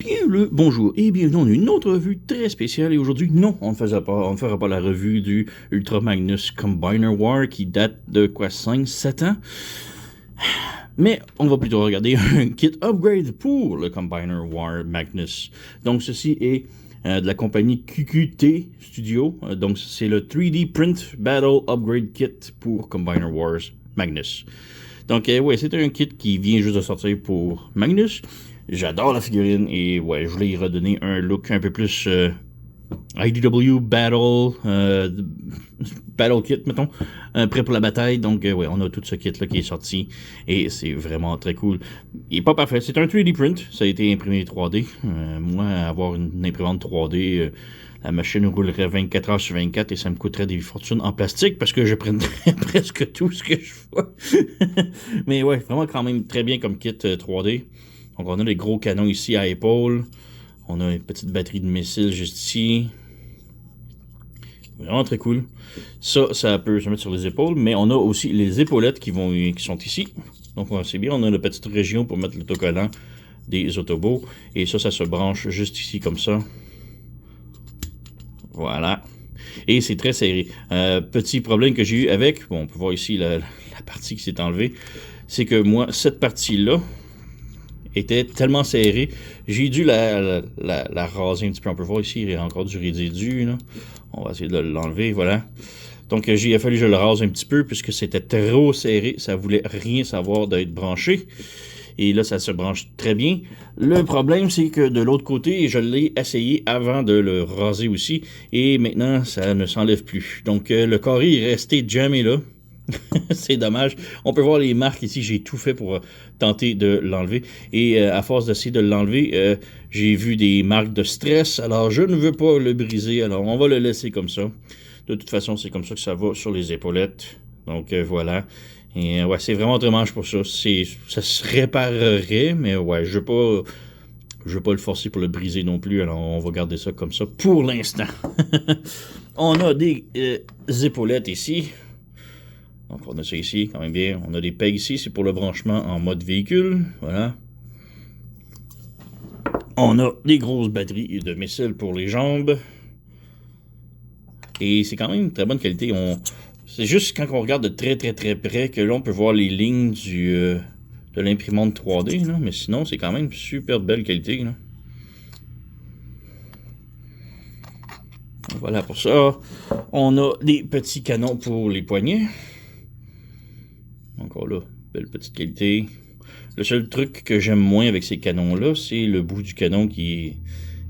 Bien le bonjour et bienvenue dans une autre revue très spéciale. Et aujourd'hui, non, on ne fera pas la revue du Ultra Magnus Combiner War qui date de quoi, 5-7 ans. Mais on va plutôt regarder un kit upgrade pour le Combiner War Magnus. Donc ceci est de la compagnie QQT Studio. Donc c'est le 3D Print Battle Upgrade Kit pour Combiner Wars Magnus. Donc ouais, c'est un kit qui vient juste de sortir pour Magnus. J'adore la figurine et ouais, je voulais y redonner un look un peu plus IDW Battle Kit, mettons, prêt pour la bataille. Donc ouais, on a tout ce kit-là qui est sorti et c'est vraiment très cool. Il est pas parfait, c'est un 3D print, ça a été imprimé 3D. Moi, avoir une imprimante 3D, la machine roulerait 24 heures sur 24 et ça me coûterait des fortunes en plastique parce que je prendrais presque tout ce que je vois. Mais ouais, vraiment quand même très bien comme kit 3D. Donc on a les gros canons ici à épaule. On a une petite batterie de missiles juste ici. Vraiment très cool. Ça peut se mettre sur les épaules, mais on a aussi les épaulettes qui sont ici. Donc c'est bien, on a la petite région pour mettre l'autocollant des Autobots. Et ça se branche juste ici comme ça. Voilà. Et c'est très serré. Petit problème que j'ai eu avec, bon, on peut voir ici la partie qui s'est enlevée, c'est que moi, cette partie-là était tellement serrée, j'ai dû la raser un petit peu. On peut voir ici, il y a encore du résidu, là. On va essayer de l'enlever, voilà. Donc, il a fallu que je le rase un petit peu, puisque c'était trop serré, ça voulait rien savoir d'être branché. Et là, ça se branche très bien. Le problème, c'est que de l'autre côté, je l'ai essayé avant de le raser aussi, et maintenant, ça ne s'enlève plus. Donc, le carré est resté jamais là. C'est dommage. On peut voir les marques ici. J'ai tout fait pour tenter de l'enlever. Et à force d'essayer de l'enlever, j'ai vu des marques de stress. Alors, je ne veux pas le briser. Alors, on va le laisser comme ça. De toute façon, c'est comme ça que ça va sur les épaulettes. Donc, voilà. Et ouais, c'est vraiment dommage pour ça. Ça se réparerait, mais ouais, je veux pas le forcer pour le briser non plus. Alors, on va garder ça comme ça pour l'instant. On a des épaulettes ici. Donc, on a ça ici, quand même bien. On a des pegs ici, c'est pour le branchement en mode véhicule. Voilà. On a des grosses batteries de missiles pour les jambes. Et c'est quand même une très bonne qualité. C'est juste quand on regarde de très près que là, on peut voir les lignes de l'imprimante 3D. Là. Mais sinon, c'est quand même super belle qualité. Là. Voilà pour ça. On a des petits canons pour les poignets. Encore là, belle petite qualité. Le seul truc que j'aime moins avec ces canons-là, c'est le bout du canon qui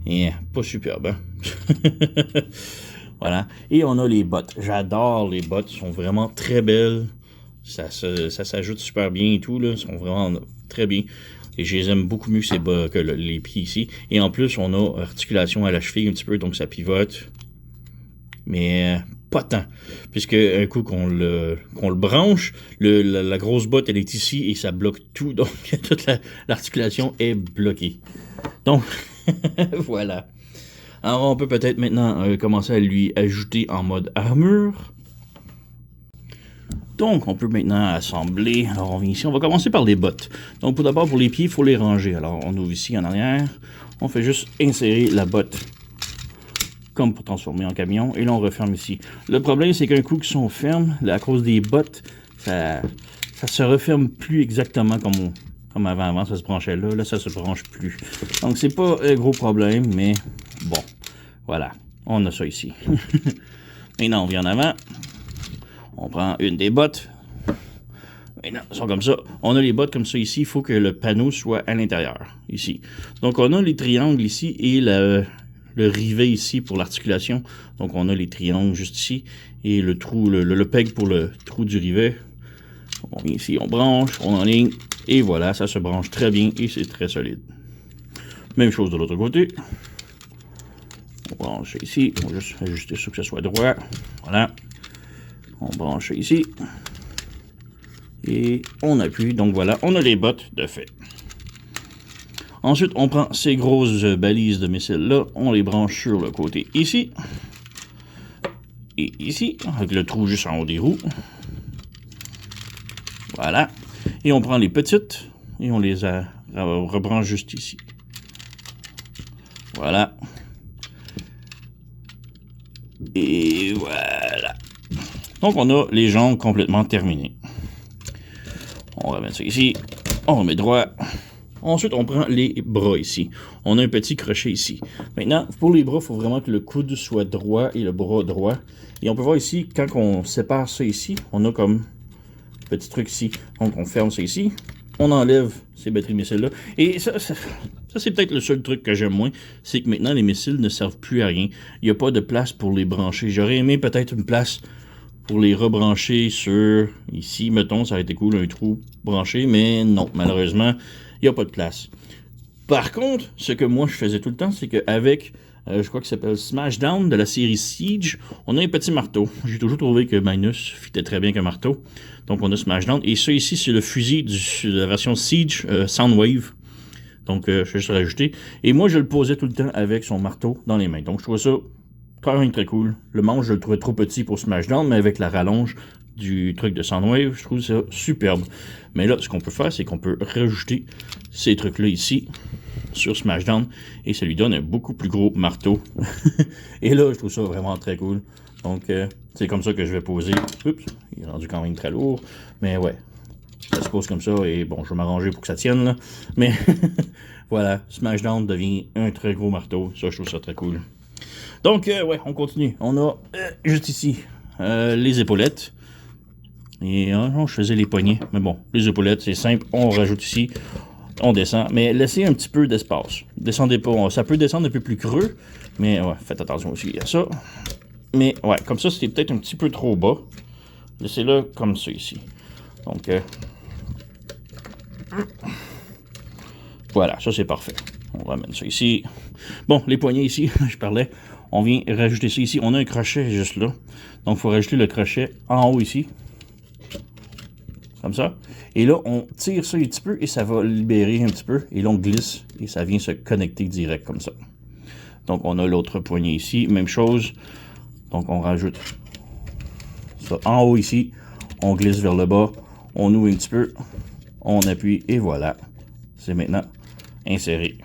est pas superbe. Hein? Voilà. Et on a les bottes. J'adore les bottes. Elles sont vraiment très belles. Ça s'ajoute super bien et tout. Là. Elles sont vraiment très bien. Et je les aime beaucoup mieux que les pieds ici. Et en plus, on a articulation à la cheville un petit peu, donc ça pivote. Mais pas tant. Puisque un coup qu'on le branche, la grosse botte, elle est ici et ça bloque tout. Donc, toute l'articulation est bloquée. Donc, voilà. Alors, on peut peut-être maintenant commencer à lui ajouter en mode armure. Donc, on peut maintenant assembler. Alors, on vient ici. On va commencer par les bottes. Donc, d'abord, pour les pieds, il faut les ranger. Alors, on ouvre ici en arrière. On fait juste insérer la botte comme pour transformer en camion, et là on referme ici. Le problème, c'est qu'un coup qu'ils sont fermes, à cause des bottes, ça se referme plus exactement comme avant. Avant, ça se branchait là, là ça se branche plus. Donc c'est pas un gros problème, mais bon, voilà, on a ça ici. Maintenant, on vient en avant, on prend une des bottes. Maintenant, elles sont comme ça. On a les bottes comme ça ici, il faut que le panneau soit à l'intérieur, ici. Donc on a les triangles ici et le rivet ici pour l'articulation. Donc, on a les triangles juste ici. Et le trou, le peg pour le trou du rivet. On vient ici, on branche, on enligne. Et voilà, ça se branche très bien et c'est très solide. Même chose de l'autre côté. On branche ici. On va juste ajuster ça que ça soit droit. Voilà. On branche ici. Et on appuie. Donc, voilà, on a les bottes de fait. Ensuite, on prend ces grosses balises de missiles-là, on les branche sur le côté ici, et ici, avec le trou juste en haut des roues. Voilà. Et on prend les petites, et on les rebranche juste ici. Voilà. Et voilà. Donc, on a les jambes complètement terminées. On va mettre ça ici. On remet droit. Ensuite, on prend les bras ici. On a un petit crochet ici. Maintenant, pour les bras, il faut vraiment que le coude soit droit et le bras droit. Et on peut voir ici, quand on sépare ça ici, on a comme un petit truc ici. Donc, on ferme ça ici. On enlève ces batteries de missiles-là. Et ça c'est peut-être le seul truc que j'aime moins. C'est que maintenant, les missiles ne servent plus à rien. Il n'y a pas de place pour les brancher. J'aurais aimé peut-être une place pour les rebrancher sur ici, mettons, ça aurait été cool, un trou branché, mais non, malheureusement, il n'y a pas de place. Par contre, ce que moi je faisais tout le temps, c'est qu'avec, je crois que ça s'appelle Smashdown de la série Siege, on a un petit marteau. J'ai toujours trouvé que Magnus fitait très bien qu'un marteau. Donc on a Smashdown. Et ça ici, c'est le fusil de la version Siege Soundwave. Donc je vais juste rajouter. Et moi, je le posais tout le temps avec son marteau dans les mains. Donc je trouve ça quand même très cool. Le manche, je le trouvais trop petit pour Smashdown, mais avec la rallonge du truc de Soundwave, je trouve ça superbe. Mais là, ce qu'on peut faire, c'est qu'on peut rajouter ces trucs-là ici sur Smashdown et ça lui donne un beaucoup plus gros marteau. Et là, je trouve ça vraiment très cool. Donc, c'est comme ça que je vais poser. Oups, il est rendu quand même très lourd. Mais ouais, ça se pose comme ça et bon, je vais m'arranger pour que ça tienne là. Mais voilà, Smashdown devient un très gros marteau. Ça, je trouve ça très cool. Donc, ouais, on continue. On a juste ici les épaulettes. Et je faisais les poignets. Mais bon, les épaulettes, c'est simple. On rajoute ici. On descend. Mais laissez un petit peu d'espace. Descendez pas. Ça peut descendre un peu plus creux. Mais ouais, faites attention aussi à ça. Mais ouais, comme ça, c'est peut-être un petit peu trop bas. Laissez-le comme ça ici. Donc, voilà, ça c'est parfait. On ramène ça ici. Bon, les poignets ici, je parlais. On vient rajouter ça ici. On a un crochet juste là. Donc, il faut rajouter le crochet en haut ici. Comme ça. Et là, on tire ça un petit peu et ça va libérer un petit peu. Et là, on glisse et ça vient se connecter direct comme ça. Donc, on a l'autre poignée ici. Même chose. Donc, on rajoute ça en haut ici. On glisse vers le bas. On ouvre un petit peu. On appuie et voilà. C'est maintenant inséré.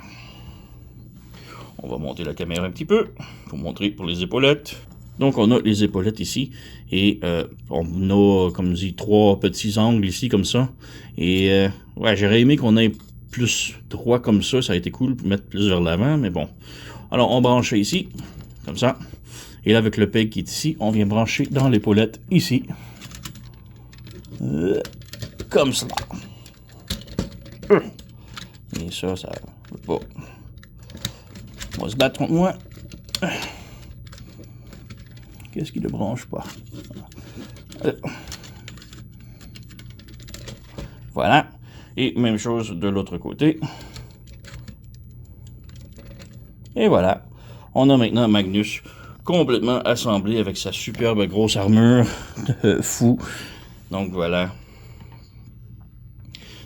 On va monter la caméra un petit peu pour montrer pour les épaulettes. Donc, on a les épaulettes ici et on a, comme je dis, 3 petits angles ici comme ça. Et ouais, j'aurais aimé qu'on ait plus droit comme ça. Ça a été cool pour mettre plus vers l'avant, mais bon. Alors, on branche ici, comme ça. Et là, avec le peg qui est ici, on vient brancher dans l'épaulette ici. Comme ça. Et ça veut pas. On va se battre contre moi. Qu'est-ce qui ne branche pas? Voilà. Et même chose de l'autre côté. Et voilà. On a maintenant Magnus complètement assemblé avec sa superbe grosse armure. Fou. Donc voilà.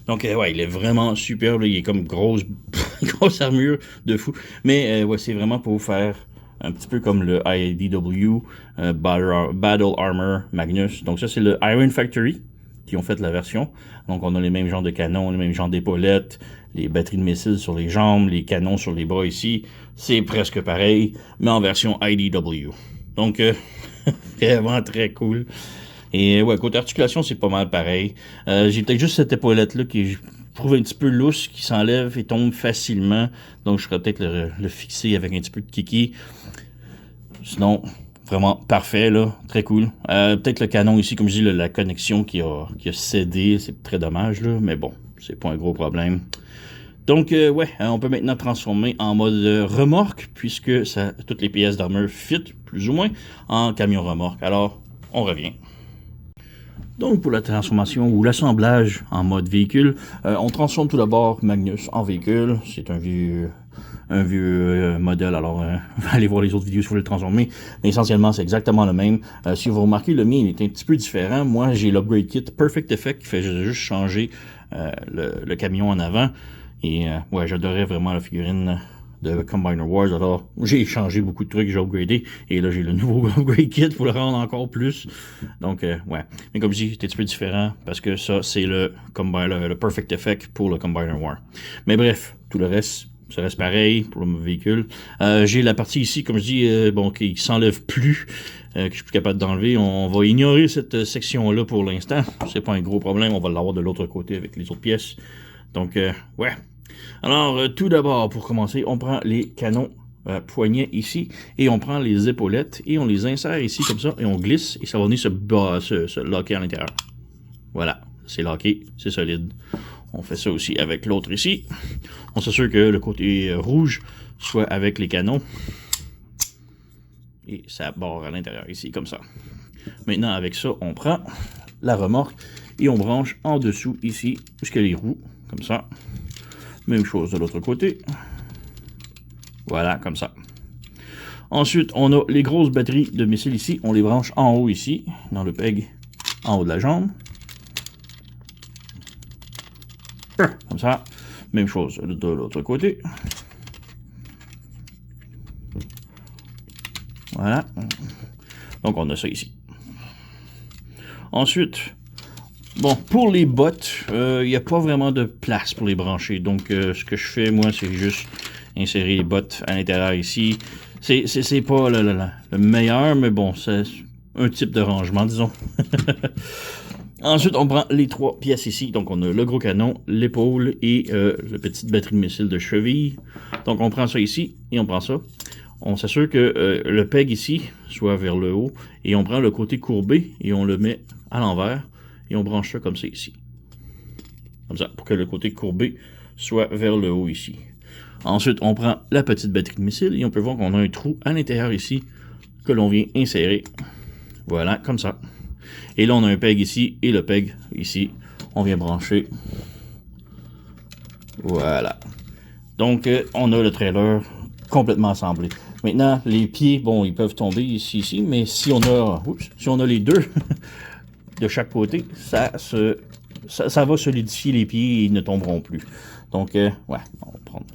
Donc, ouais, il est vraiment superbe. Il est comme grosse armure de fou. Mais, ouais, c'est vraiment pour faire un petit peu comme le IDW Battle Armor Magnus. Donc, ça, c'est le Iron Factory qui ont fait la version. Donc, on a les mêmes genres de canons, les mêmes genres d'épaulettes, les batteries de missiles sur les jambes, les canons sur les bras ici. C'est presque pareil, mais en version IDW. Donc, vraiment très cool. Et ouais, côté articulation, c'est pas mal pareil. J'ai peut-être juste cette épaulette-là qui je trouve un petit peu lousse, qui s'enlève et tombe facilement. Donc, je ferais peut-être le fixer avec un petit peu de kiki. Sinon, vraiment parfait, là. Très cool. Peut-être le canon ici, comme je dis, la connexion qui a cédé. C'est très dommage, là. Mais bon, c'est pas un gros problème. Donc, ouais, on peut maintenant transformer en mode remorque, puisque toutes les pièces d'armure fit, plus ou moins, en camion remorque. Alors, on revient. Donc, pour la transformation ou l'assemblage en mode véhicule, on transforme tout d'abord Magnus en véhicule. C'est un vieux modèle, alors allez voir les autres vidéos si vous voulez le transformer. Mais essentiellement, c'est exactement le même. Si vous remarquez, le mien il est un petit peu différent. Moi, j'ai l'upgrade kit Perfect Effect qui fait juste changer le camion en avant. Et ouais, j'adorais vraiment la figurine de Combiner Wars. Alors, j'ai changé beaucoup de trucs, j'ai upgradé. Et là, j'ai le nouveau upgrade kit pour le rendre encore plus. Donc, ouais. Mais comme je dis, c'est un petit peu différent parce que ça, c'est le Perfect Effect pour le Combiner War. Mais bref, tout le reste, ça reste pareil pour le véhicule. J'ai la partie ici, comme je dis, bon, qui ne s'enlève plus, que je suis plus capable d'enlever. On va ignorer cette section-là pour l'instant. C'est pas un gros problème, on va l'avoir de l'autre côté avec les autres pièces. Donc, ouais. Alors, tout d'abord, pour commencer, on prend les canons poignets ici, et on prend les épaulettes, et on les insère ici comme ça, et on glisse, et ça va venir se locker à l'intérieur. Voilà, c'est locké, c'est solide. On fait ça aussi avec l'autre ici. On s'assure que le côté rouge soit avec les canons. Et ça barre à l'intérieur ici, comme ça. Maintenant, avec ça, on prend la remorque et on branche en dessous ici, jusqu'à les roues, comme ça. Même chose de l'autre côté. Voilà, comme ça. Ensuite, on a les grosses batteries de missiles ici. On les branche en haut ici, dans le peg en haut de la jambe. Comme ça. Même chose de l'autre côté. Voilà. Donc, on a ça ici. Ensuite, bon, pour les bottes, il n'y a pas vraiment de place pour les brancher. Donc, ce que je fais, moi, c'est juste insérer les bottes à l'intérieur ici. C'est pas le meilleur, mais bon, c'est un type de rangement, disons. Ensuite, on prend les trois pièces ici. Donc, on a le gros canon, l'épaule et la petite batterie de missile de cheville. Donc, on prend ça ici et on prend ça. On s'assure que le peg ici soit vers le haut et on prend le côté courbé et on le met à l'envers et on branche ça comme ça ici. Comme ça, pour que le côté courbé soit vers le haut ici. Ensuite, on prend la petite batterie de missile et on peut voir qu'on a un trou à l'intérieur ici que l'on vient insérer. Voilà, comme ça. Et là, on a un peg ici et le peg ici. On vient brancher. Voilà. Donc, on a le trailer complètement assemblé. Maintenant, les pieds, bon, ils peuvent tomber ici, mais si on a les deux de chaque côté, ça va solidifier les pieds et ils ne tomberont plus. Donc, ouais, on va prendre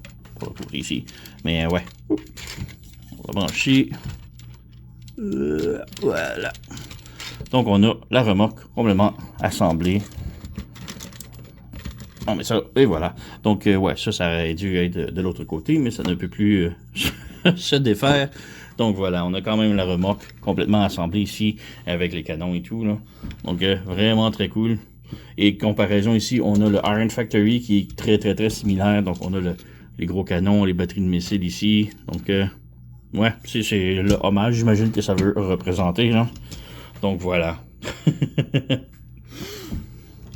le côté ici. Mais ouais, on va brancher. Voilà. Donc, on a la remorque complètement assemblée. Non, mais ça, et voilà. Donc, ouais, ça aurait dû être de l'autre côté, mais ça ne peut plus se défaire. Donc, voilà, on a quand même la remorque complètement assemblée ici, avec les canons et tout, là. Donc, vraiment très cool. Et comparaison ici, on a le Iron Factory qui est très, très, très similaire. Donc, on a les gros canons, les batteries de missiles ici. Donc, ouais, c'est le hommage, j'imagine que ça veut représenter, là. Donc, voilà.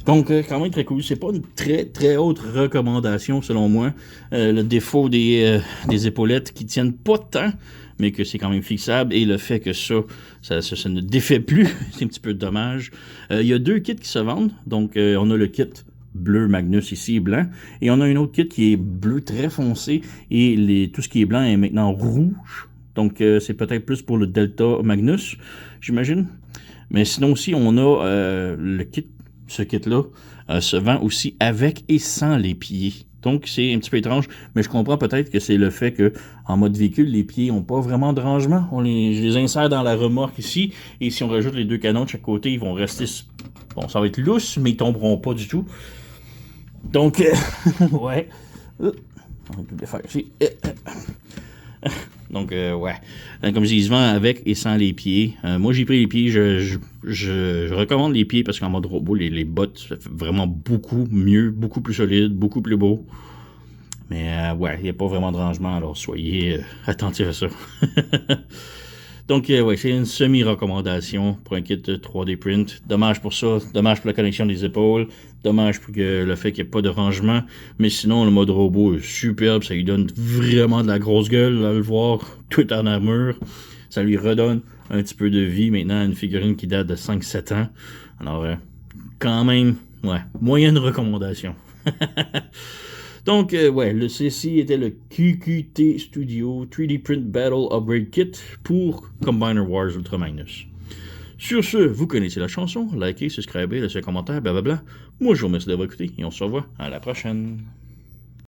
Donc, quand même très cool. C'est pas une très, très haute recommandation, selon moi. Le défaut des épaulettes qui tiennent pas tant, mais que c'est quand même fixable. Et le fait que ça ne défait plus, c'est un petit peu dommage. Il y a deux kits qui se vendent. Donc, on a le kit bleu Magnus ici, blanc. Et on a un autre kit qui est bleu très foncé. Et tout ce qui est blanc est maintenant rouge. Donc, c'est peut-être plus pour le Delta Magnus, j'imagine. Mais sinon aussi, on a le kit. Ce kit-là se vend aussi avec et sans les pieds. Donc, c'est un petit peu étrange, mais je comprends peut-être que c'est le fait que en mode véhicule, les pieds n'ont pas vraiment de rangement. Je les insère dans la remorque ici, et si on rajoute les deux canons de chaque côté, ils vont rester... Bon, ça va être lousse, mais ils tomberont pas du tout. Donc, ouais. On peut le faire ici. Donc, ouais. Comme je dis, il se vend avec et sans les pieds. Moi, j'ai pris les pieds. Je recommande les pieds parce qu'en mode robot, les bottes, ça fait vraiment beaucoup mieux, beaucoup plus solide, beaucoup plus beau. Mais, ouais, il n'y a pas vraiment de rangement, alors soyez attentifs à ça. Donc, ouais, c'est une semi-recommandation pour un kit 3D print. Dommage pour ça, dommage pour la connexion des épaules, dommage pour le fait qu'il n'y ait pas de rangement. Mais sinon, le mode robot est superbe, ça lui donne vraiment de la grosse gueule à le voir, tout en armure. Ça lui redonne un petit peu de vie maintenant à une figurine qui date de 5-7 ans. Alors, quand même, ouais, moyenne recommandation. Donc, ouais, ceci était le QQT Studio 3D Print Battle Upgrade Kit pour Combiner Wars Ultra Magnus. Sur ce, vous connaissez la chanson, likez, subscribez, laissez un commentaire, blablabla. Moi, je vous remercie d'avoir écouté et on se revoit à la prochaine.